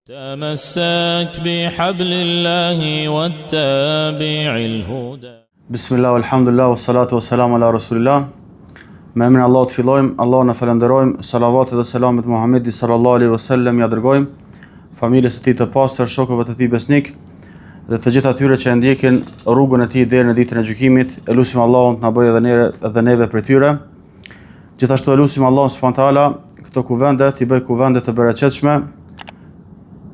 تمسك بحبل الله واتبع الهدى. Bismillah, alhamdulillah, wassalatu wassalamu ala rasulillah. Me emrin e Allahut fillojmë, Allahun e falenderojmë, salavatet dhe selamet Muhammedit sallallahu alaihi wasallam ja dërgojmë, familjes së tij të pastër, shokëve të tij besnik dhe të gjithë atyre që e ndjekin rrugën e tij deri në ditën e gjykimit. Elusim Allahun të na bëjë edhe neve prej tyre. Gjithashtu elusim Allahun subhanahu taala këto kuvende t'i bëj kuvende të bereqetshme,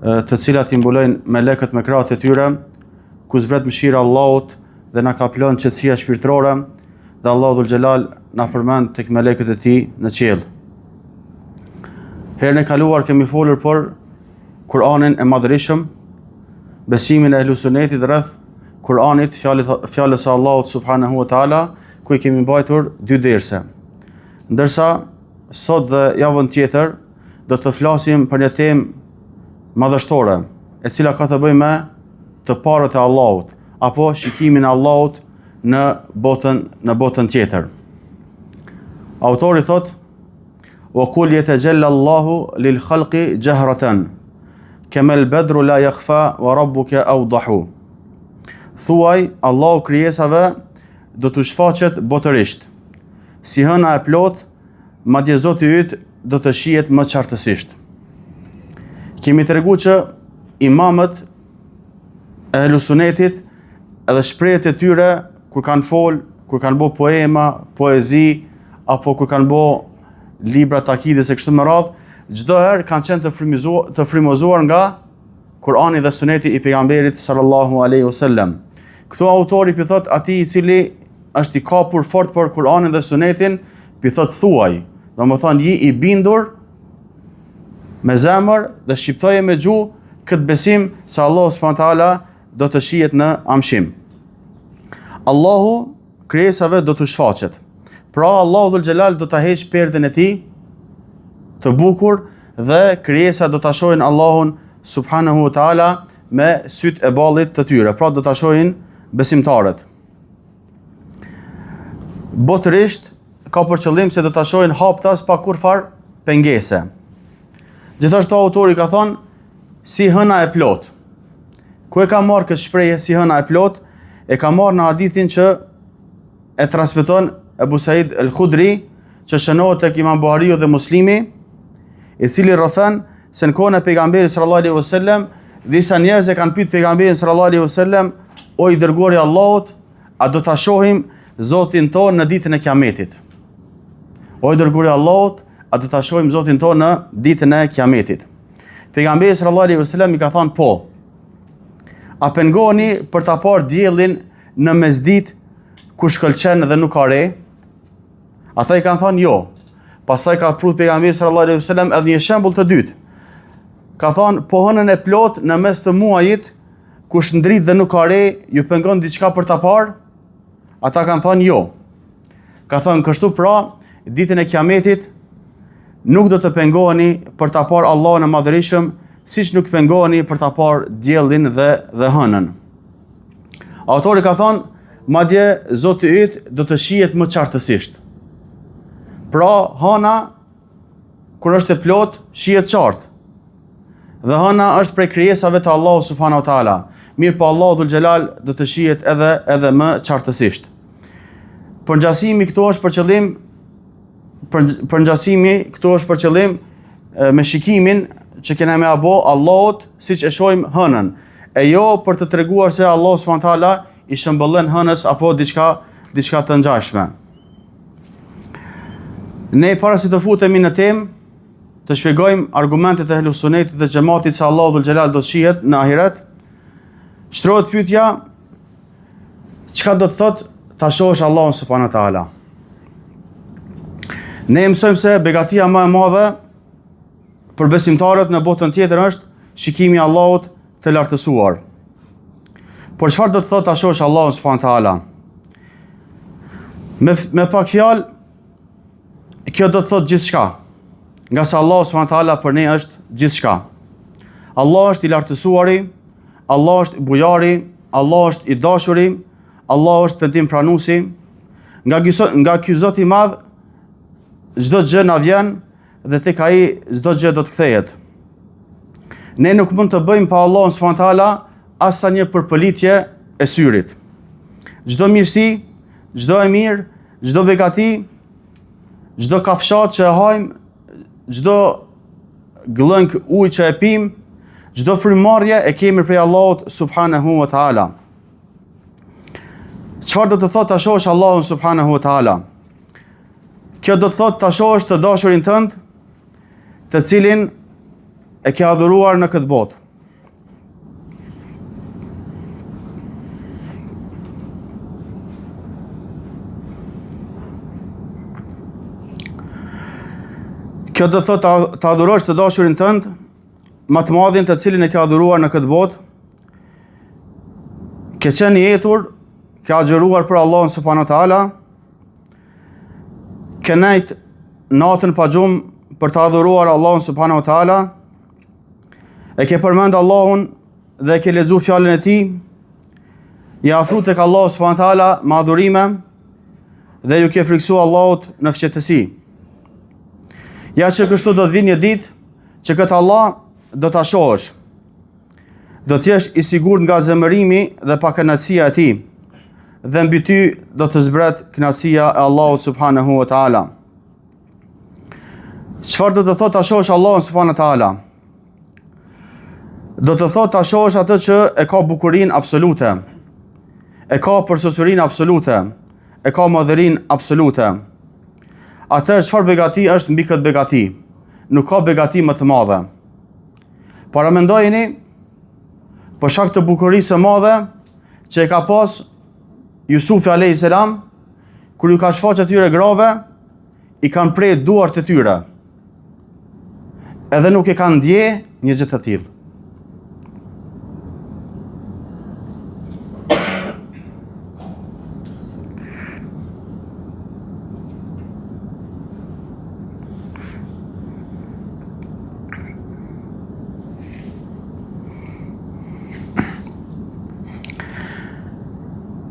të cilat i mbulojnë melekët me krahët e tyre, ku zbret mëshira Allahut dhe na ka plon qetësia shpirtërore, dhe Allahu dhul xhelal na përmend tek melekët e tij në qiell. Herën e kaluar kemi folur për Kur'anin e Madhërisëm, besimin e Ehlu Sunnetit rreth Kur'anit, fjalës së Allahut subhanahu wa taala, ku i kemi mbajtur 2 derse. Ndërsa sot dhe javën tjetër do të flasim për një temë madhështore, e cila ka të bëjë me të parët e Allahut, apo shikimin e Allahut në botën tjetër. Autori thot: "Wa qul yatajalla Allahu lil khalqi jahratan, kama al-badru la yakhfa wa rabbuka awdahu." Thuaj, Allahu krijesave do të shfaqet botërisht, si hëna e plot, madje Zoti yt do të shihet më qartësisht. Kemi tregu që imamët e Ehlu Sunnetit edhe shprehjet e tyre kur kanë fol, kur kanë bë poema, poezi, apo kur kanë bë libra të akidës e kështu me radhë, çdo herë kanë qenë të frymëzuar nga Kur'ani dhe Suneti i pejgamberit sallallahu alaihi wasallam. Këtu autori pi thot atij i cili është i kapur fort për Kur'anin dhe Sunetin, pi thot thuaj, domethënë je i bindur me zemër dhe shqiptoje me gjuhë këtë besim se Allahu subhanahu taala do të shihet në amshim. Allahu krijesave do të shfaqet. Pra Allahu dhul xhelal do ta heq perden e tij të bukur dhe krijesa do ta shohin Allahun subhanahu taala me syt e ballit të tyre. Pra do ta shohin besimtarët. Botërisht ka për qëllim se do ta shohin haptas pa kurfar pengese. Gjithashtu autori ka thonë si hëna e plot. Ku e ka marrë këtë shprehje si hëna e plot? E ka marrë në hadithin që e transmeton Ebu Said el-Khudri, që shënohet tek Imam Buhariu dhe Muslimi, i cili rrethon se në kohën e pejgamberit sallallahu alaihi wasallam, disa njerëz e kanë pyet pejgamberin sallallahu alaihi wasallam: "O i dërguari i Allahut, a do ta shohim Zotin tonë në ditën e Kiametit?" O i dërguari i Allahut, a do ta shohim Zotin tonë në ditën e Kiametit? Pejgamberi sallallahu alaihi wasallam i ka thënë po. A pengoni për ta parë diellin në mesditë kur shkëlqen dhe nuk ka re? Ata i kanë thënë jo. Pastaj ka prut pejgamberi sallallahu alaihi wasallam edhe një shembull të dytë. Ka thënë po hënën e plot në mes të muajit, kush ndrit dhe nuk ka re, ju pengon diçka për ta parë? Ata kanë thënë jo. Ka thënë kështu pra, ditën e Kiametit nuk do të pengoheni për ta parë Allahun e Madhërisëm, siç nuk pengoheni për ta parë diellin dhe hënën. Autori ka thënë, madje Zoti yt do të shihet më qartësisht. Pra, hëna kur është e plot, shihet qartë. Dhe hëna është prej krijesave të Allahut subhanahu wa taala. Mirë po Allahu dhul xhelal do të shihet edhe më qartësisht. Përngjasimi këtu është për qëllim me shikimin që kena me abo Allahut, siç e shohim hënën, e jo për të treguar se Allahu subhanahu wa taala i shëmbëllën hënës apo diçka të ngjashme. Ne para se të futemi në temë, të shpjegojmë argumentet e Ehlu Sunnetit dhe xhamatit se Allahu dhul xhelal do të shihet në ahiret. Shtrohet pyetja, çka do të thotë ta shohësh Allahun subhanahu wa taala? Ne mësojmë se begatia më e madhe për besimtarët në botën tjetër është shikimi i Allahut të lartësuar. Por çfarë do të thotë ta shohësh Allahun subhanahu wa taala? Me pak fjalë, kjo do të thotë gjithçka. Nga se Allahu subhanahu wa taala për ne është gjithçka. Allah është i lartësuari, Allah është i bujari, Allah është i dashuri, Allah është pendim pranuesi. Nga ky Zot i madh çdo gjë na vjen dhe tek ai çdo gjë do të kthehet. Ne nuk mund të bëjmë pa Allahun subhanahu wa taala asa një përpëlitje e syrit. Çdo mirësi, çdo e mirë, çdo begati, çdo kafshat që e hajmë, çdo glënk ujë që e pim, çdo frymëmarrje e kemi prej Allahut subhanahu wa taala. Çfarë do të thotë ta shohësh Allahun subhanahu wa taala? Kjo do të thotë ta shohësh të dashurin tënd, të cilin e ke adhuruar në këtë botë. Kjo do të thotë të adhurosh të dashurin tënd, më të madhin të cilin e ke adhuruar në këtë botë. Ke qenë i jetur, ke agjëruar për Allahun subhanahu wa taala, ke nejt natën pa gjumë për të adhuruar Allahun subhanahu wa taala, e ke përmend Allahun dhe ke lexuar fjalën e tij, i afru tek Allahu subhanahu wa taala me adhurime dhe ju ke friksuar Allahut në fqetësi. Ja që kështu do të vinë një ditë që këtë Allah do ta shohësh. Do të jesh i sigurt nga zemërimi dhe pakënaqësia e tij. Dhe mbi ty do të zbret kënaqësia e Allahut subhanahu wa taala. Çfarë do të thotë ta shohësh Allahun subhanahu wa taala? Do të thotë ta shohësh atë që e ka bukurinë absolute, e ka përsosurinë absolute, e ka madhërinë absolute. Atëherë çfarë begati është mbi këtë begati? Nuk ka begati më të madhe. Paramendojeni për shkak të bukurisë së madhe që e ka pas Jusufi alayhis salam, kur ju ka shfaqur atyre grave, i kanë prerë duart e tyre. Edhe nuk e kanë ndje një gjë të tillë.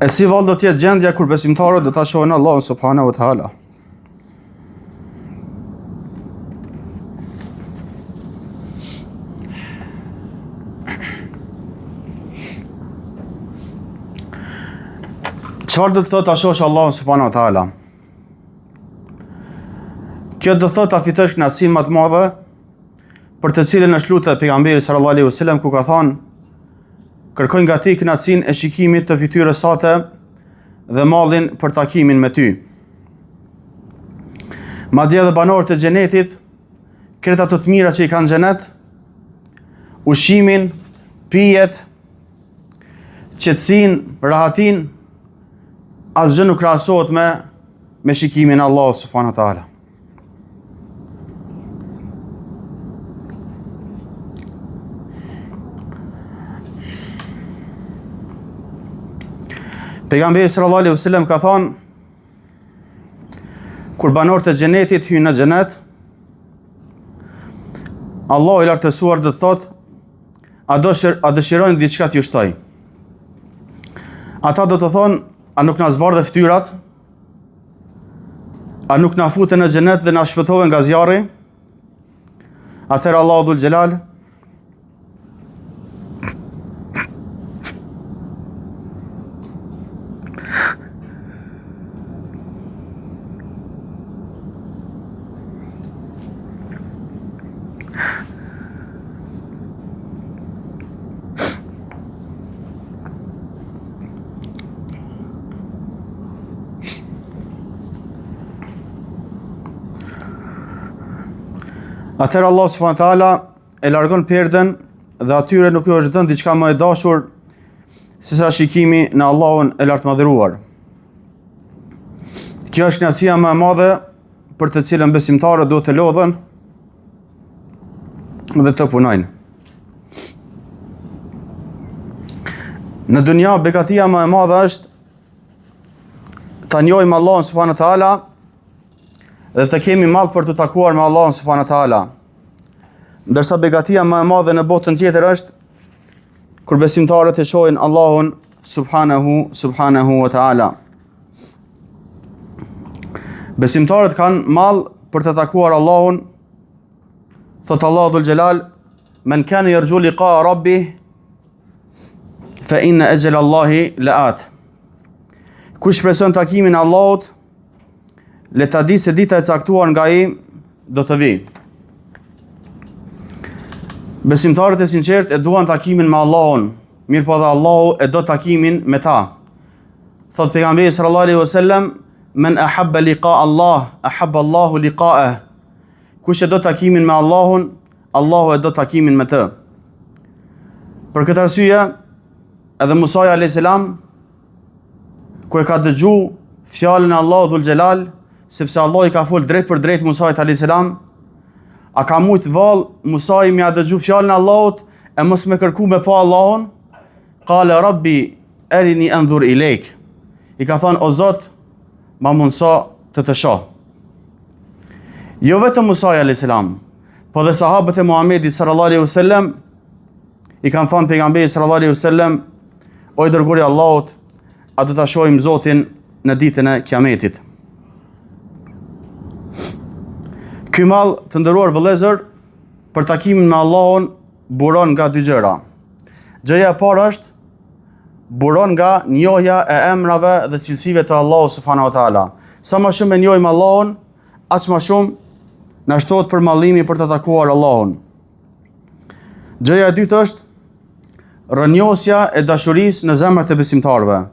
E si vallë do t'jetë gjendja kur besimtarët do ta shohin Allahun subhanahu wa taala. Çfarë do të thotë ta shohësh Allahun subhanahu wa taala? Kjo do të thotë ta fitosh kënaqësinë më të madhe për të cilën është lutur pejgamberi sallallahu alaihi wasallam, ku ka thënë: kërkoj nga ti kënaqësinë e shikimit të fytyrës sate dhe mallin për takimin me ty. Madje edhe banorët e xhenetit, kreta të mira që i kanë xhenet, ushimin, pijet, qetësinë, rahatin, asgjë nuk krahasohet me shikimin e Allahut subhanahu wa taala. Pejgamberi sallallahu alaihi wasallam ka thënë: kur banorët e xhenetit hyjnë në xhenet, Allahu i lartësuar do të thotë: a dëshironi diçka t'ju shtoj? Ata do të thonë: a nuk na zbardhë fytyrat? A nuk na futen në xhenet dhe na shpëtove nga zjarri? Atëherë Allahu dhul xhelal Atëherë Allah subhanahu wa taala e largon perden dhe atyre nuk ju është dhënë diçka më e dashur se sa shikimi në Allahun e lartëmadhëruar. Kjo është kënaqësia më e madhe për të cilën besimtarët duhet të lodhen dhe të punojnë. Në dunja begatia më e madhe është ta njohim Allahun subhanahu wa taala dhe të kemi mall për të takuar me Allahun subhanahu wa taala. Ndërsa begatia më e madhe në botën tjetër është kur besimtarët e shohin Allahun subhanahu wa taala. Besimtarët kanë mall për të takuar Allahun, thot Allahu dhul xhelal: men kana yarju liqa rabbih fa inna ajala Allahi la'at. Kush shpreson takimin e Allahut, le ta di se dita e caktuar nga ai do të vi. Besimtarët e sinqert e duan takimin me Allahun, mirë po dhe Allahu e do takimin me ta. Thot pejgamberi sallallahu alaihi wasallam, men ahabba liqa Allah, ahabba Allahu liqa'ah. Kush e do takimin me Allahun, Allahu e do takimin me të. Për këtë arsye, edhe Musa alayhis salam kur e ka dëgju fjalën e Allahut dhul xhelal, sepse Allah i ka fol drejt për drejt Musa alayhis salam, a ka mujt vallë Musa i mja dëgju fjalën e Allahut e mos me kërku me pa Allahun? Qala rabbi arini anzur ilejk. I ka thonë, o Zot, ma mundso të shoh. Jo vetëm Musa alayhis salam, po dhe sahabët e Muhamedit sallallahu alaihi wasallam i kanë thonë pejgamberit sallallahu alaihi wasallam, o i dërguari i Allahut, a do ta shohim Zotin në ditën e Kiametit. Ky mall të nderuar vëllezër, për takimin me Allahun buron nga dy gjëra. Gjëja e parë është buron nga njohja e emrave dhe cilësive të Allahut subhanahu wa taala. Sa më shumë e njohim Allahun, aq më shumë na shtohet përmallimi për të takuar Allahun. Gjëja e dytë është rënjosja e dashurisë në zemrat e besimtarëve.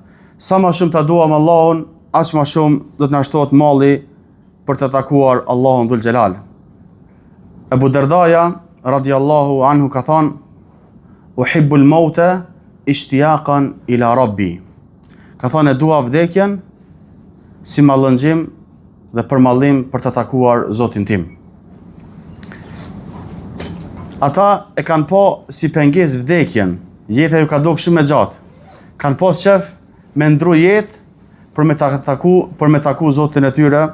Sa më shumë ta duam Allahun, aq më shumë do të na shtohet malli për të takuar Allahun dhul xhelal. Abu Dardaja radiallahu anhu ka thonë, uhibbul mauta ishtiyaqan ila rabbi. Ka thonë, e dua vdekjen si mallëngjim dhe përmallim për të takuar Zotin tim. Ata e kanë po si pengesë vdekjen, jeta ju ka duk shumë e gjatë. Kanë po qef me ndru jetë për me taku Zotin e tyre,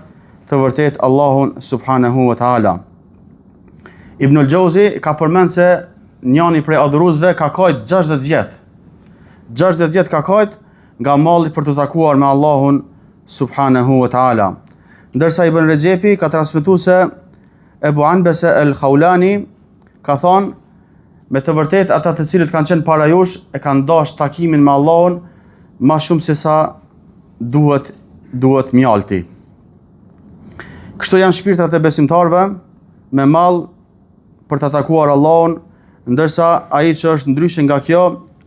të vërtet Allahun subhanahu wa ta'ala. Ibnul Jauzi ka përmend se njëri prej adhuruesve ka kajt 60 vjet. 60 vjet ka kajt nga malli për të takuar me Allahun subhanahu wa ta'ala. Ndërsa Ibn Rejepi ka transmetuar se Ebu Anbese el-Khawlani ka thonë, me të vërtet ata të cilët kanë qenë para jush e kanë dash takimin me Allahun ma shumë se sa duhet mjalti. Kështu janë shpirtrat e besimtarve me mall për të takuar Allahun, ndërsa ai që është ndryshe nga kjo,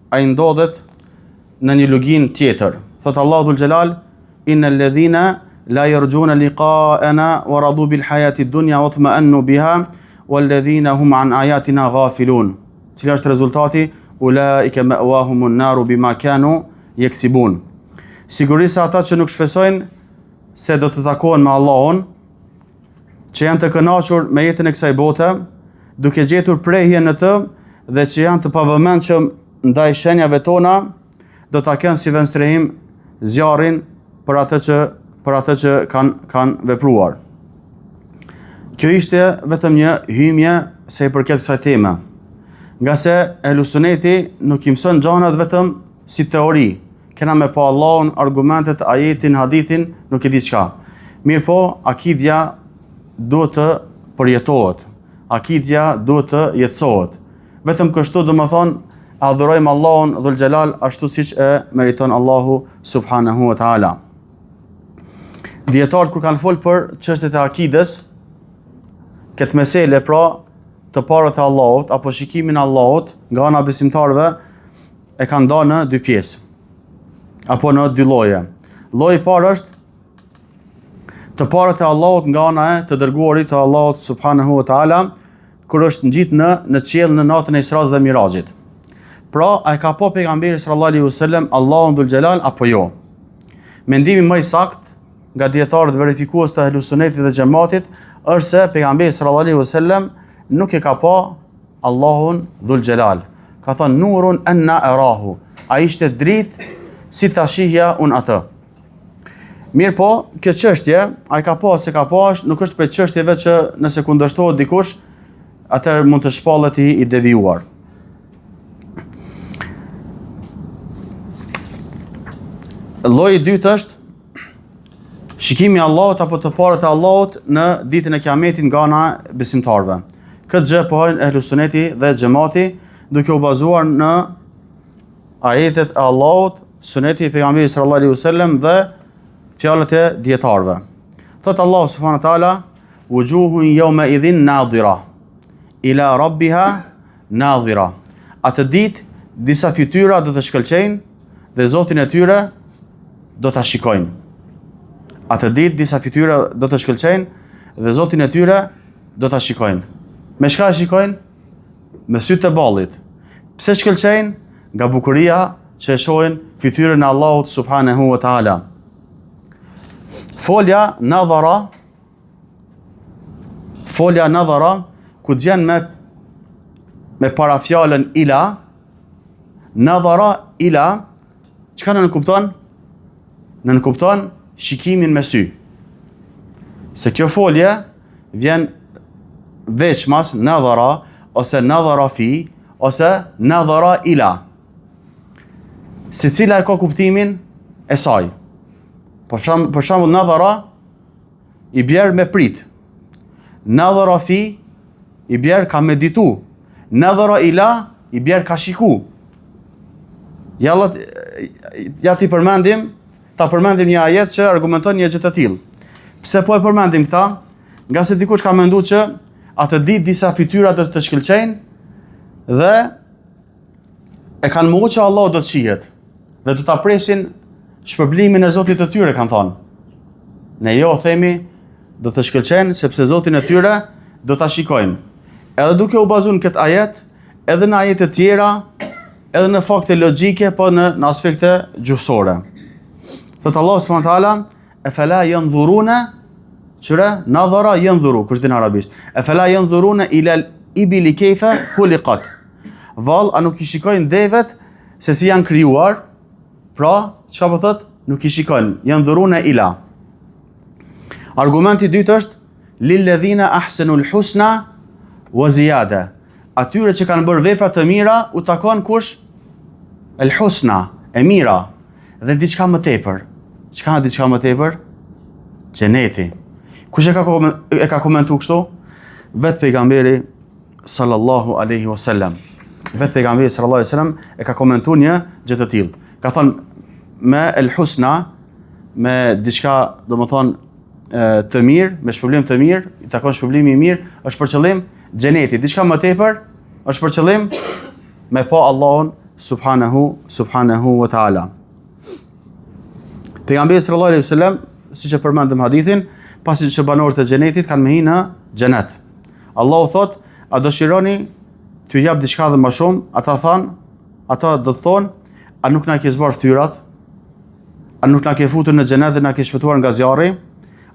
ai ndodhet në një lugin tjetër. Thot Allahu dhul xhelal, innal ladhina la yarjuna liqa'ana wa radu bil hayati dunya wa tma'annu biha wal ladhina hum an ayatina ghafilun. Cili është rezultati? Ulaika ma'wahumun naru bima kanu yaksibun. Sigurisht ata që nuk shpresojnë se do të takohen me Allahun, që janë të kënaqur me jetën e kësaj bote, duke gjetur prehje në të dhe që janë të pavëmendshëm ndaj shenjave tona, do ta kenë si venstrehim zjarrin për atë që kanë vepruar. Kjo ishte vetëm një hymje se i përket kësaj teme. Nga se ehlusuneti nuk i mëson gjanat vetëm si teori. Kena me pa Allahun, argumentet, ajetin, hadithin, nuk e di çka. Mirë po, akidja duhet të përjetohet. Akidja duhet të jetësohet. Vetëm kështu do më thonë, adhurojmë Allahun dhul xhelal ashtu siç e meriton Allahu subhanahu wa taala. Dietarët kur kanë folë për çështjet e akides, këtë mesele pra të parët e Allahut apo shikimin e Allahut nga ana besimtarëve e kanë ndarë në dy pjesë apo në dy lloje. Lloji i parë është të parët e Allahut nga ana e të dërguarit të Allahut subhanahu wa taala, kur është ngjitur në qiell në natën e Isras dhe Mirajit. Pra, a e ka po pejgamberi sallallahu alaihi wasallam Allahun dhul xhelal apo jo? Mendimi më i saktë nga dietarët verifikues të ehlusunetit dhe xhamatit është se pejgamberi sallallahu alaihi wasallam nuk e ka pa Allahun dhul xhelal. Ka thënë nurun anna arahu. Ai ishte dritë si ta shihja unë atë. Mirë po, kjo çështje, ai ka pa se ka pa, nuk është për çështjeve që nëse kundërshtohet dikush, atëherë mund të shpallet i devijuar. Lloji i dytë është shikimi i Allahut apo të parët e Allahut në ditën e Kiametit nga ana e besimtarëve. Këtë gjë pohojnë ehlu suneti dhe xhamati duke u bazuar në ajetet e Allahut, suneti i pejgamberit sallallahu alaihi wasallam dhe fjalët e dietarëve. Thot Allah subhanahu wa taala: "Wujuhun yawma idhin nadhira ila rabbiha nadhira." Atë ditë disa fytyra do të shkëlqejnë dhe Zotin e tyre do ta shikojnë. Atë ditë disa fytyra do të shkëlqejnë dhe Zotin e tyre do ta shikojnë. Me çka e shikojnë? Me sytë e ballit. Pse shkëlqejnë? Nga bukuria që e shohin fytyrën e Allahut subhanahu wa taala. Folja nadhara ku gjen me parafjalën ila, nadhara ila, çka nënkupton? Nënkupton shikimin me sy. Se kjo folje vjen veçmas nadhara ose nadhara fi ose nadhara ila. Se cila e ka kuptimin e saj. Për shembull nadhara i bjerë me prit. Nadhara fi i bjerë ka meditu. Nadhara ila i bjerë ka shiku. Ja ta përmendim një ajet që argumenton një gjë të tillë. Pse po e përmendim këta? Nga se dikush ka menduar që atë ditë disa fytyra do të shkëlqejnë dhe e kanë mohu që Allah do të shihet dhe do ta presin shpërblimin e Zotit të tyre, kanë thënë. Ne jo themi do të shkëlqejnë sepse Zotin e tyre do ta shikojnë. Edhe duke u bazuar në këtë ajet, edhe në ajete të tjera, edhe në fakte logjike, po në aspekte gjuhësore. Thot Allah subhanahu wa taala: "Efala yanzuruna", çura nadhara yanzuru, kush din arabisht. "Efala yanzuruna ila al-ibli kayfa khuliqat." Vall, a nuk i shikojnë devet se si janë krijuar? Pra, çka po thot? Nuk i shikojnë. Yanzuruna ila. Argumenti i dytë është lilladhina ahsanul husna wa ziyada. Atyre që kanë bërë vepra të mira u takon kush? El husna, e mira, dhe diçka më tepër. Çka është diçka më tepër? Xheneti. Kush e ka komentuar kështu? Vet pejgamberi sallallahu alaihi wasallam. Vet pejgamberi sallallahu alaihi wasallam e ka komentuar një gjë të tillë. Ka thënë me el husna, me diçka, domethënë të mirë, me shpërblim të mirë, i takon shpërblimi i mirë, është për qëllim xheneti. Diçka më tepër është për qëllim me pa Allahun subhanahu wa taala. Pejgamberi sallallahu alaihi wasallam, siç e përmendëm hadithin, pasi që banorët e xhenetit kanë me hi në xhenet. Allahu thot: "A dëshironi t'ju jap diçka dhe më shumë?" Ata do të thonë: "A nuk na ke zbar fytyrat? A nuk na ke futur në xhenet dhe na ke shpëtuar nga zjarri?"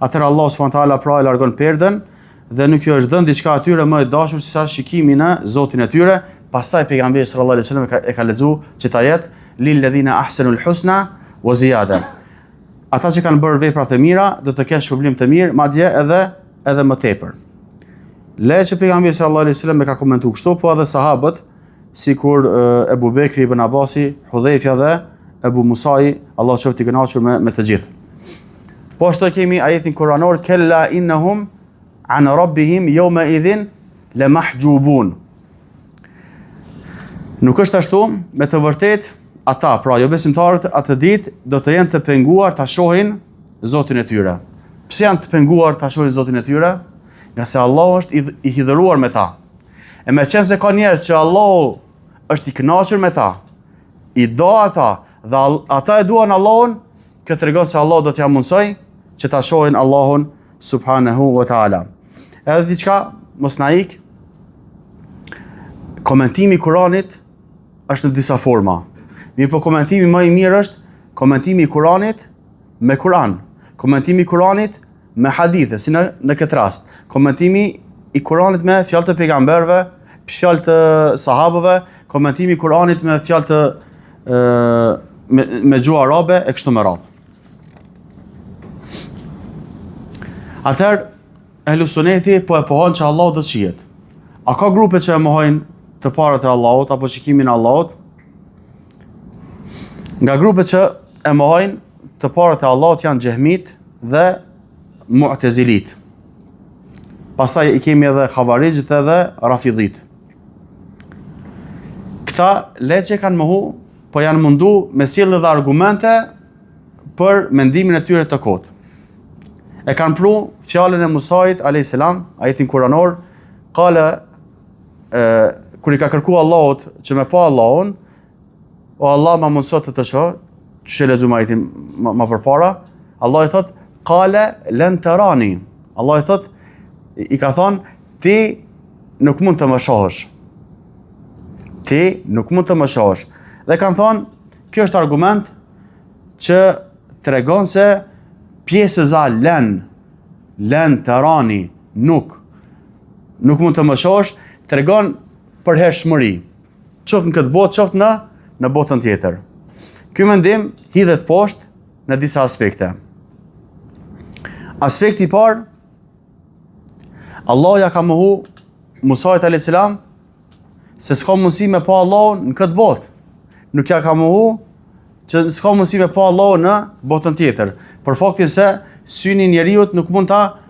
Atëherë Allah subhanahu wa taala pra e largon perden dhe nuk ju është dhënë diçka atyre më e dashur se sa shikimi në Zotin e tyre. Pastaj pejgamberi sallallahu alaihi wasallam e ka lexuar çeta jetë lil ladhina ahsanul husna wa ziyada. Ata që kanë bërë vepra të mira do të kenë shpërblim të mirë, madje edhe më tepër. Le që pejgamberi sallallahu alaihi wasallam e ka komentuar kështu, po edhe sahabët, sikur Ebu Bekri ibn Abasi, Hudhaifja dhe Ebu Musai, Allah qoftë i kënaqur me të gjithë. Po ashtu kemi ajetin kuranor: "Kella innahum an rabbihim yawma idhin lamahjubun." Nuk është ashtu, me të vërtetë ata, pra jo besimtarët, atë ditë do të jenë të penguar ta shohin Zotin e tyre. Pse janë të penguar ta shohin Zotin e tyre? Nga se Allah është i hidhëruar me ta. E me qenë se ka njerëz që Allah është i kënaqur me ta, i do ata dhe ata e duan Allahun, kjo tregon se Allah do t'ja mundsoj që ta shohin Allahun subhanahu wa taala. Edhe diçka mos na ik, komentimi i Kuranit është në disa forma. Mirë, po komentimi më i mirë është komentimi i Kuranit me Kur'an, komentimi i Kuranit me hadithe, si në këtë rast, komentimi i Kuranit me fjalë të pejgamberëve, fjalë të sahabëve, komentimi i Kuranit me fjalë të me gjuhë arabe e kështu me radhë. Atëherë, ehlu suneti po e pohon që Allah do të shihet. A ka grupe që e mohojnë të parët e Allahut apo shikimin e Allahut? Nga grupet që e mohojnë të parët e Allahut janë Xehmit dhe Mu'tazilit. pastaj i kemi edhe Havarijët edhe Rafidhit. Këta letë që kanë mohu, po janë mundu me sjellë dhe argumente për mendimin e tyre të kotë. E kanë pru fjalën e Musait a.s. ajetin kuranor, kale, kur i ka kërku Allahut që me pa Allahun, o Allah ma mundësot të shoh, që lexuam ajetin ma përpara, Allah i thot, kale len të rani. Allah i thot, i ka thonë, ti nuk mund të më shohësh. Ti nuk mund të më shohësh. Dhe kanë thonë, kjo është argument që tregon se pjesëza len të rani, nuk mund të më shohësh, tregon për hershmëri. Qoftë në këtë botë, qoftë në botën tjetër. Ky mendim hidhet poshtë në disa aspekte. Aspekti i parë, Allah ja ka mohu Musait a.s. se s'ka mundësi me pa Allahun në këtë botë. Nuk ja ka mohu që s'ka mundësi me pa Allahun në botën tjetër. Për faktin se syni njeriut nuk mund ta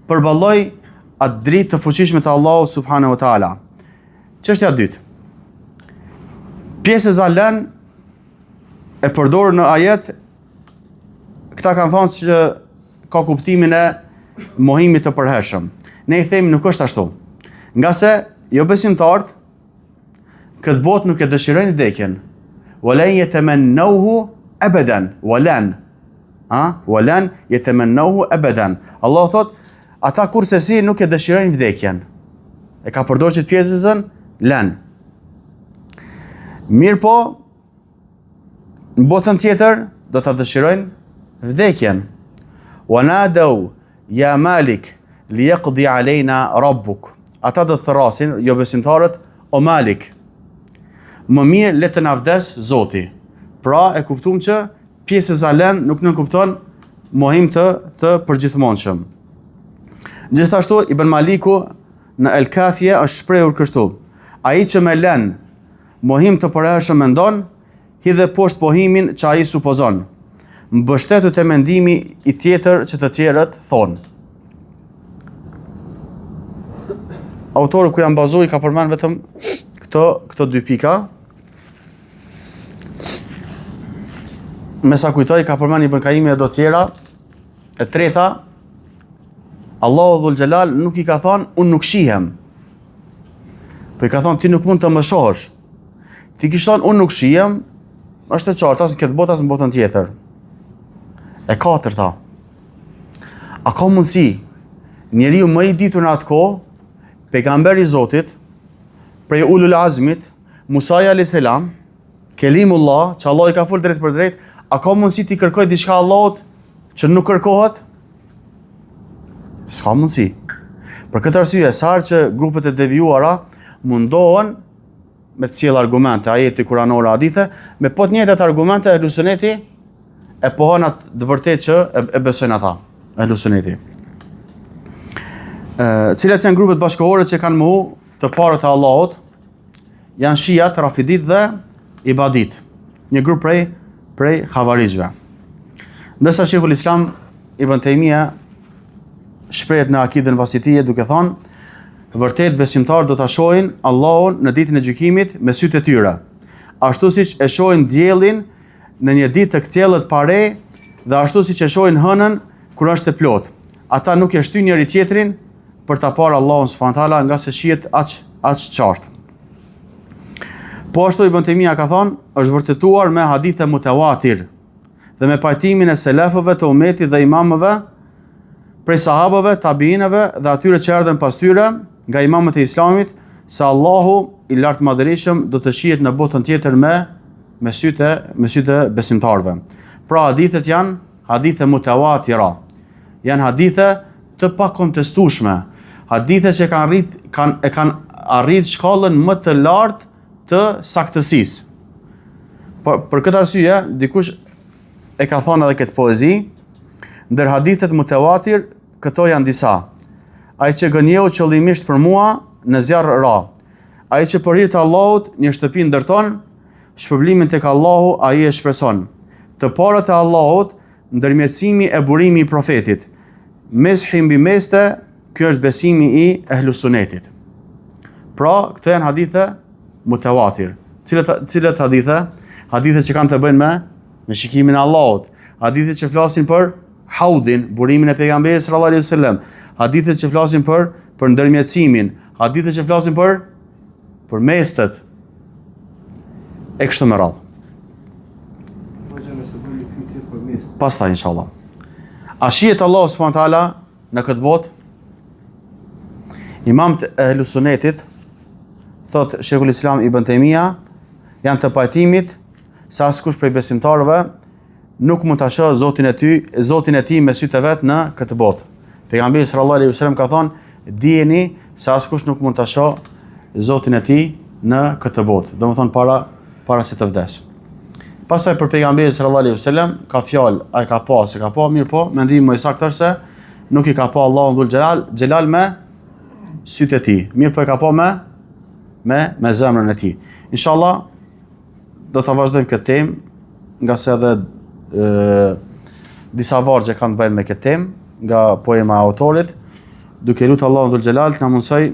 përballoj atë dritë të fuqishme të Allahut subhanahu wa taala. Çështja e dytë. Pjesë zalen e përdorur në ajet, këta kanë thënë që ka kuptimin e mohimit të përhershëm. Ne i themi nuk është ashtu. Nga se jo besimtarët këtë botë nuk e dëshirojnë vdekjen. Walen yatamannahu abadan. Walen yatamannahu abadan. Allah thot, ata kurse nuk e dëshirojnë vdekjen. E ka përdorur që të pjesën len. Mirë po, në botën tjetër do ta dëshirojnë vdekjen. Wanadaw ya Malik liyaqdi alejna rabbuk. Ata do të thrasin, jo besimtarët, o Malik, më mirë le të na vdes Zoti. Pra e kuptuam që pjesë zalen nuk nënkupton mohim të përgjithmonshëm. Gjithashtu Ibn Maliku në El Kafje është shprehur kështu: ai që me len mohim të përhershëm mendon, hidhe poshtë pohimin që ai supozon. Mbështetu te mendimi i tjetër që të tjerët thonë. Autori ku janë bazuar i ka përmend vetëm këto dy pika. Me sa kujtoj ka përmend Ibn Kaimi edhe do tjera. E treta, Allahu Dhul Xhelal nuk i ka thonë unë nuk shihem. Po i ka thonë ti nuk mund të më shohësh. Ti kish thonë unë nuk shihem, është e qartë as në këtë botë as në botën tjetër. E katërta. A ka mundësi njeriu më i ditur në atë kohë, pejgamberi i Zotit, prej ulul azmit, Musa a.s., Kelimullah, që Allah i ka fol drejt për drejt, a ka mundësi ti kërkoj diçka Allahut që nuk kërkohet? S'ka mundësi. Për këtë arsye, sa herë që grupet e devijuara mundohen me të sjellë argumente, ajete kuranore, hadithe, me po të njëjtat argumente e Ehlusuneti e pohon atë të vërtetë që e besojnë ata, Ehlusuneti. Cilat janë grupet bashkëkohore që kanë mohu të parët e Allahut, janë Shiat, Rafidit dhe Ibadit, një grup prej Havarijëve. Ndërsa Sheikhul Islam Ibn Taymija shprehet në akidën vasitije duke thonë, vërtet besimtarët do ta shohin Allahun në ditën e gjykimit me sytë e tyre, ashtu siç e shohin diellin në një ditë të kthjellët pare dhe ashtu siç e shohin hënën kur është e plotë. Ata nuk e shtyjnë njëri tjetrin për ta parë Allahun subhanahu taala nga se shihet aq qartë. Po ashtu Ibn Taymija ka thonë, është vërtetuar me hadithe mutawatir dhe me pajtimin e selefëve të umetit dhe imamëve, prej sahabëve, tabiinëve dhe atyre që erdhen pas tyre nga imamët e Islamit, se Allahu i lartë madhërisëm do të shihet në botën tjetër me sytë besimtarëve. Pra hadithet janë hadithe mutawatira. Janë hadithe të pakontestueshme. Hadithe që kanë arrit shkallën më të lartë të saktësisë. Për këtë arsye, dikush e ka thonë edhe këtë poezi, ndër hadithet mutawatir, këto janë disa. Ai që gënjeu qëllimisht për mua, në zjarr ra. Ai që për hir të Allahut një shtëpi ndërton, shpërblimin tek Allahu ai e shpreson. Të parët e Allahut, ndërmjetësimi e burimi i profetit. Meshi mbi meste, Ky është besimi i ehlus sunetit. Pra, këto janë hadithe mutawatir. Cilët hadithe? Hadithe që kanë të bëjnë me shikimin e Allahut. Hadithe që flasin për haudin, burimin e pejgamberit sallallahu alaihi wasallam. Hadithe që flasin për ndërmjetësimin. Hadithe që flasin për mestet. E kështu me radhë. Pastaj inshallah. A shihet Allahu subhanahu wa taala në këtë botë? Imamët e ehlus sunetit, thot Sheikhul Islam Ibn Taymija, janë të pajtimit se askush prej besimtarëve nuk mund ta shohë Zotin e tij me sytë e vet në këtë botë. Pejgamberi sallallahu alaihi wasallam ka thonë, dijeni se askush nuk mund ta shohë Zotin e tij në këtë botë. Domethënë para se të vdes. Pastaj për pejgamberin sallallahu alaihi wasallam ka fjalë, ai ka pa, se ka pa, mirë po, mendimi më i saktë është se nuk i ka pa Allahu dhul xhelal me sytë e tij. Mirë po e ka pa me zemrën e tij. Inshallah do ta vazhdojmë këtë temë, nga se edhe disa vargje kanë të bëjnë me këtë temë, nga poema e autorit, duke lutur Allahun dhul xhelal të na mundsoj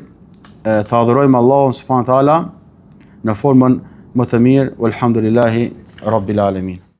të adhurojmë Allahun subhanahu wa taala në formën më të mirë, walhamdulillahi rabbil alamin.